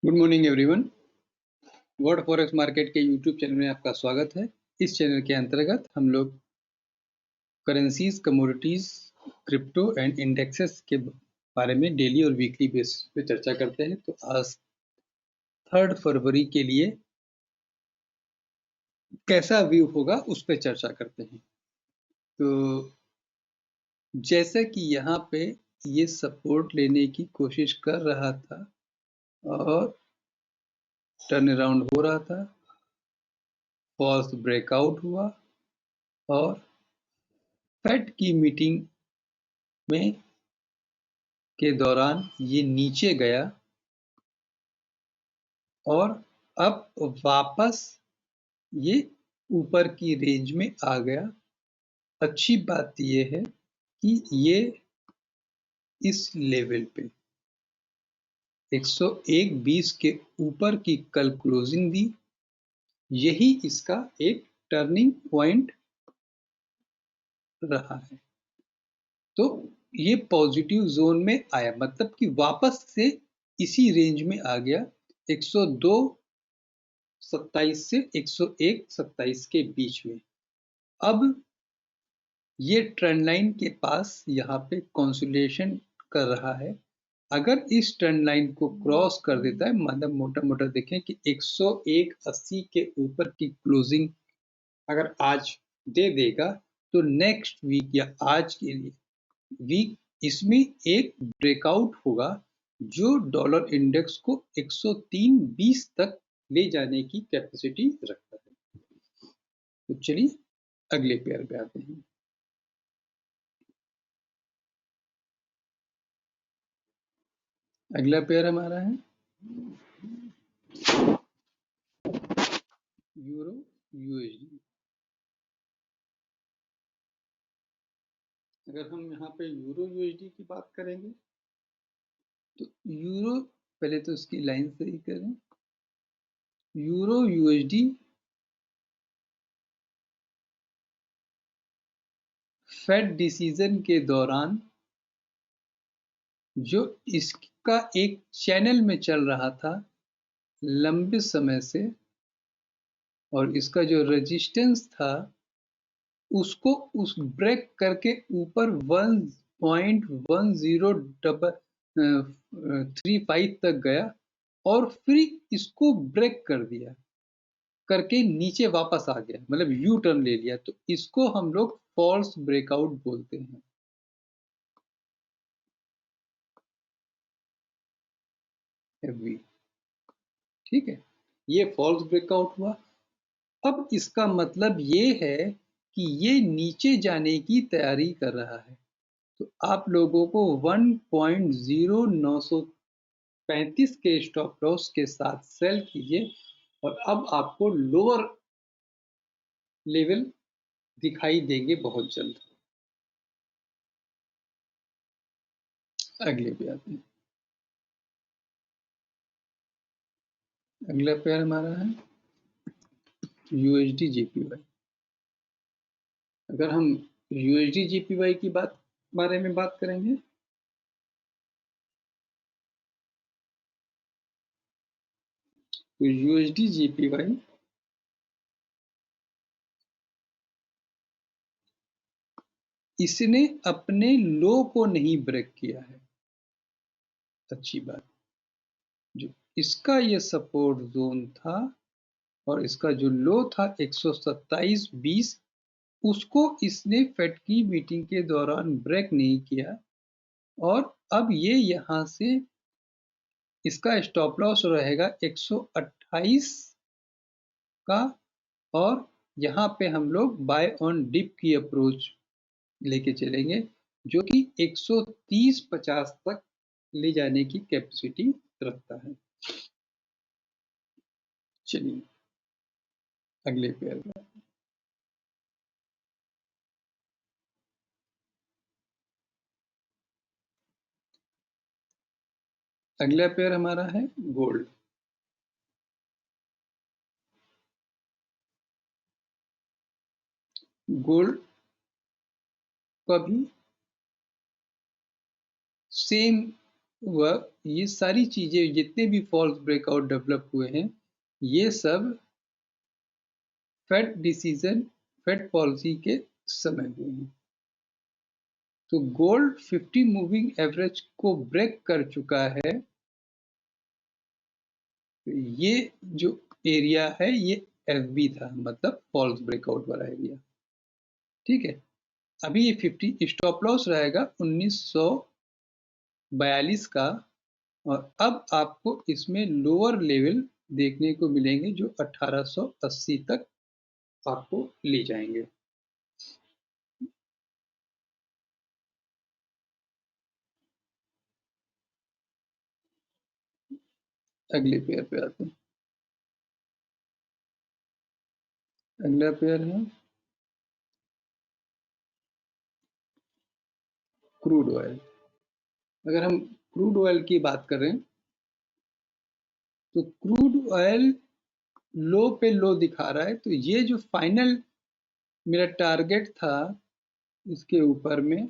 Good morning everyone. World forex market के YouTube channel में आपका स्वागत है। इस चैनल के अंतर्गत हम लोग currencies, commodities, crypto and indexes के बारे में डेली और वीकली बेसिस पे चर्चा करते हैं। तो आज 3 फरवरी के लिए कैसा व्यू होगा उस पर चर्चा करते हैं। तो जैसा कि यहाँ पे ये सपोर्ट लेने की कोशिश कर रहा था और टर्न अराउंड हो रहा था, फॉल्स ब्रेकआउट हुआ और फेड की मीटिंग में के दौरान ये नीचे गया और अब वापस ये ऊपर की रेंज में आ गया। अच्छी बात ये है कि ये इस लेवल पे 101.20 के ऊपर की कल क्लोजिंग दी। यही इसका एक टर्निंग पॉइंट रहा है। तो ये पॉजिटिव जोन में आया, मतलब कि वापस से इसी रेंज में आ गया। 102.27 से 101.27 के बीच में। अब ये ट्रेंड लाइन के पास यहाँ पे कंसोलिडेशन कर रहा है। अगर इस ट्रेंड लाइन को क्रॉस कर देता है, मतलब मोटा मोटा देखें कि 101.80 के ऊपर की क्लोजिंग अगर आज दे देगा तो नेक्स्ट वीक या आज के लिए वीक इसमें एक ब्रेकआउट होगा जो डॉलर इंडेक्स को 103.20 तक ले जाने की कैपेसिटी रखता है। तो चलिए अगले पेयर पे आते हैं। अगला पेयर हमारा है यूरो यूएसडी। अगर हम यहाँ पे यूरो यूएसडी की बात करेंगे तो यूरो, पहले तो इसकी लाइन सही करें। यूरो यूएसडी फेड डिसीजन के दौरान जो इसका एक चैनल में चल रहा था लंबे समय से, और इसका जो रेजिस्टेंस था उसको उस ब्रेक करके ऊपर 1.1035 तक गया और फिर इसको ब्रेक कर दिया, करके नीचे वापस आ गया, मतलब यू टर्न ले लिया। तो इसको हम लोग फॉल्स ब्रेकआउट बोलते हैं। ठीक है, ये फॉल्स ब्रेकआउट हुआ। अब इसका मतलब ये है कि ये नीचे जाने की तैयारी कर रहा है। तो आप लोगों को 1.0935 के स्टॉप लॉस के साथ सेल कीजिए और अब आपको लोअर लेवल दिखाई देंगे बहुत जल्द। अगले पे आते हैं। अगला पेयर हमारा है यूएसडी जेपीवाई। अगर हम यूएसडी जेपीवाई की बारे में बात करेंगे तो यूएसडी जेपीवाई इसने अपने लो को नहीं ब्रेक किया है। अच्छी बात। जो इसका ये सपोर्ट जोन था और इसका जो लो था 127.20, उसको इसने फेड की मीटिंग के दौरान ब्रेक नहीं किया और अब ये यहाँ से इसका स्टॉप लॉस रहेगा 128 का, और यहाँ पे हम लोग बाय ऑन डिप की अप्रोच लेके चलेंगे जो कि 130.50 तक ले जाने की कैपेसिटी रखता है। चलिए अगले पेयर पे। अगला पेयर हमारा है गोल्ड। गोल्ड का भी सेम वह ये सारी चीजें जितने भी फॉल्स ब्रेकआउट डेवलप हुए हैं, ये सब फेड पॉलिसी के समय हुए हैं। तो गोल्ड 50 मूविंग एवरेज को ब्रेक कर चुका है। ये जो एरिया है ये एफबी था, मतलब फॉल्स ब्रेकआउट वाला एरिया। ठीक है, अभी ये 50 स्टॉप लॉस रहेगा 1942 का, और अब आपको इसमें लोअर लेवल देखने को मिलेंगे जो 1880 तक आपको ले जाएंगे। अगले पेयर पे आते हैं। अगला पेयर है क्रूड ऑयल। अगर हम क्रूड ऑयल की बात करें तो क्रूड ऑयल लो पे लो दिखा रहा है। तो ये जो फाइनल मेरा टारगेट था इसके ऊपर में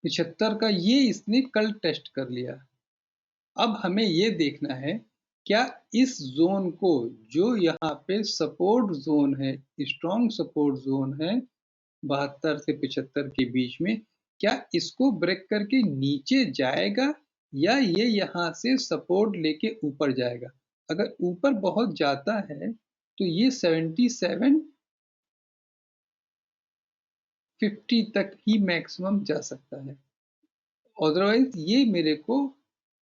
75 का, ये इसने कल टेस्ट कर लिया। अब हमें ये देखना है क्या इस जोन को, जो यहाँ पे सपोर्ट जोन है, स्ट्रॉन्ग सपोर्ट जोन है 72 से 75 के बीच में, क्या इसको ब्रेक करके नीचे जाएगा या ये यहाँ से सपोर्ट लेके ऊपर जाएगा। अगर ऊपर बहुत जाता है तो ये 7750 तक ही मैक्सिमम जा सकता है। अदरवाइज ये मेरे को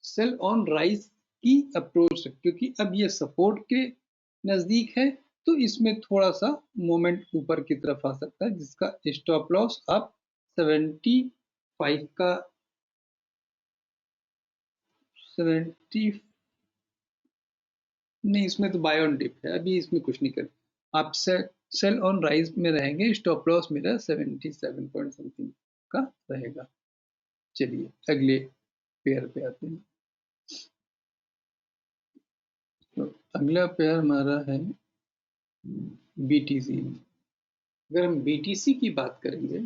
सेल ऑन राइज की अप्रोच है, क्योंकि अब ये सपोर्ट के नजदीक है तो इसमें थोड़ा सा मोमेंट ऊपर की तरफ आ सकता है, जिसका स्टॉप लॉस आप 75 का 70 नहीं, इसमें तो बाय ऑन डिप है, अभी इसमें कुछ नहीं कर। आप सेल ऑन राइज में रहेंगे, स्टॉप लॉस मेरा 77 पॉइंट समथिंग का रहेगा। चलिए अगले पेयर पे आते हैं। तो अगला पेयर हमारा है बीटीसी। अगर हम बीटीसी की बात करेंगे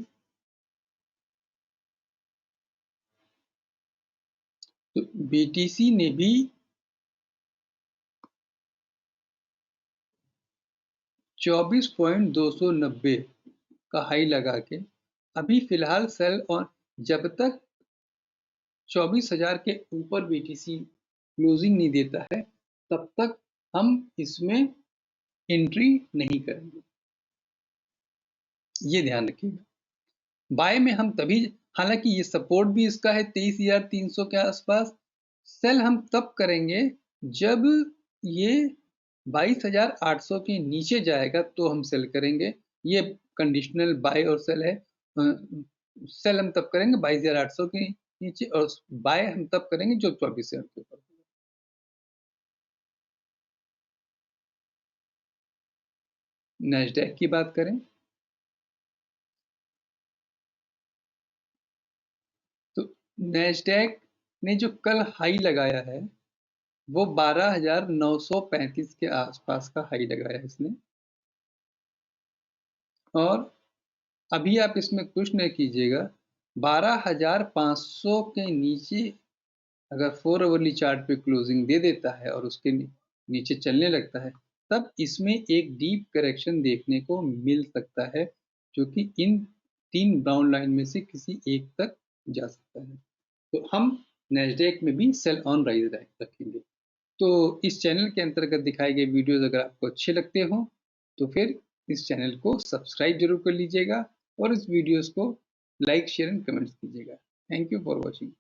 तो बीटीसी ने भी 24.290 का हाई लगा के अभी फिलहाल सेल ऑन, जब तक 24,000 के ऊपर बीटीसी क्लोजिंग नहीं देता है तब तक हम इसमें एंट्री नहीं करेंगे, ये ध्यान रखिएगा। बाय में हम तभी, हालांकि ये सपोर्ट भी इसका है 23,300 के आसपास, सेल हम तब करेंगे जब ये 22,800 के नीचे जाएगा तो हम सेल करेंगे। ये कंडीशनल बाय और सेल है। सेल हम तब करेंगे 22,800 के नीचे, और बाय हम तब करेंगे जो 24,000 के ऊपर। नैस्डैक की बात करें तो नैस्डैक ने जो कल हाई लगाया है वो 12,935 के आसपास का हाई लगाया है इसने। और अभी आप इसमें कुछ नहीं कीजिएगा, 12,500 के नीचे अगर 4 आवरली चार्ट पे क्लोजिंग दे देता है और उसके नीचे चलने लगता है, तब इसमें एक डीप करेक्शन देखने को मिल सकता है, जो कि इन 3 ब्राउन लाइन में से किसी एक तक जा सकता है। तो हम नैस्डैक में भी सेल ऑन राइज रखेंगे। तो इस चैनल के अंतर्गत दिखाए गए वीडियोस अगर आपको अच्छे लगते हो तो फिर इस चैनल को सब्सक्राइब जरूर कर लीजिएगा और इस वीडियोस को लाइक शेयर एंड कमेंट्स कीजिएगा। Thank you for watching.